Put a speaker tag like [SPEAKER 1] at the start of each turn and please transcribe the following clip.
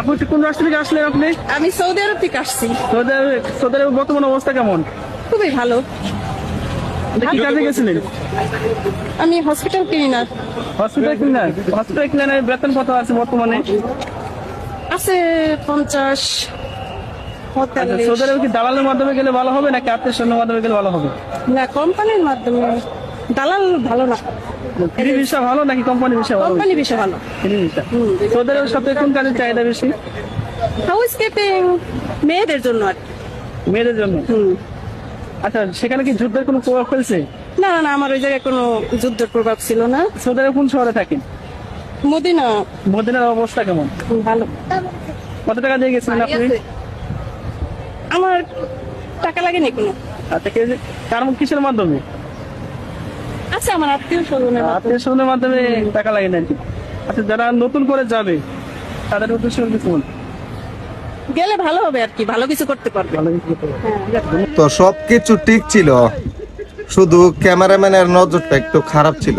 [SPEAKER 1] আপু কোন রাষ্ট্র থেকে আসলেন আপনি?
[SPEAKER 2] আমি সৌদি আরব থেকে আসছি।
[SPEAKER 1] সৌদি আরবের বর্তমান অবস্থা কেমন?
[SPEAKER 2] খুবই ভালো।
[SPEAKER 1] কি কাজে গেছিলেন?
[SPEAKER 2] আমি হসপিটাল ক্লিনার।
[SPEAKER 1] হসপিটাল ক্লিনারের বেতন কত আছে বর্তমানে?
[SPEAKER 2] আছে 50
[SPEAKER 1] আচ্ছা, সৌদি আরবে কি দালালের মাধ্যমে গেলে ভালো হবে নাকি আত্মীয় স্বজনের মাধ্যমে গেলে ভালো হবে?
[SPEAKER 2] না, কোম্পানির মাধ্যমে। দালাল ভালো না,
[SPEAKER 1] ফ্রি ভিসা ভালো নাকি কোম্পানি ভিসা ভালো?
[SPEAKER 2] কোম্পানি বিষয় ভালো।
[SPEAKER 1] Free visa. সৌদি আরবের সাথে কোন কাজের চাহিদা বেশি?
[SPEAKER 2] হাউস কিপিং, মেয়েদের জন্য আর কি।
[SPEAKER 1] মেয়েদের জন্য। আচ্ছা, সেখানে কি যুদ্ধের কোনো প্রভাব ফেলছে?
[SPEAKER 2] না না না, আমার ওই জায়গায় কোনো যুদ্ধের প্রভাব ছিল না।
[SPEAKER 1] সৌদি আরব কোন শহরে থাকেন?
[SPEAKER 2] মদিনা।
[SPEAKER 1] মদিনার অবস্থা কেমন?
[SPEAKER 2] ভালো।
[SPEAKER 1] কত টাকা দিয়ে গেছিলেন আপনি?
[SPEAKER 2] আমার টাকা লাগেনি কোনো।
[SPEAKER 1] আচ্ছা, কিসের মাধ্যমে?
[SPEAKER 2] আচ্ছা, আমার আত্মীয় স্বজনের
[SPEAKER 1] আত্মীয় স্বজনের মাধ্যমে টাকা লাগে নাকি? আচ্ছা, যারা নতুন করে যাবে তাদের উদ্দেশ্য কিছু বলুন।
[SPEAKER 2] গেলে ভালো হবে আর কি, ভালো কিছু করতে পারবে।
[SPEAKER 1] ভালো কিছু করতে হবে।
[SPEAKER 3] তো সবকিছু ঠিক ছিল, শুধু ক্যামেরাম্যানের নজরটা একটু খারাপ ছিল।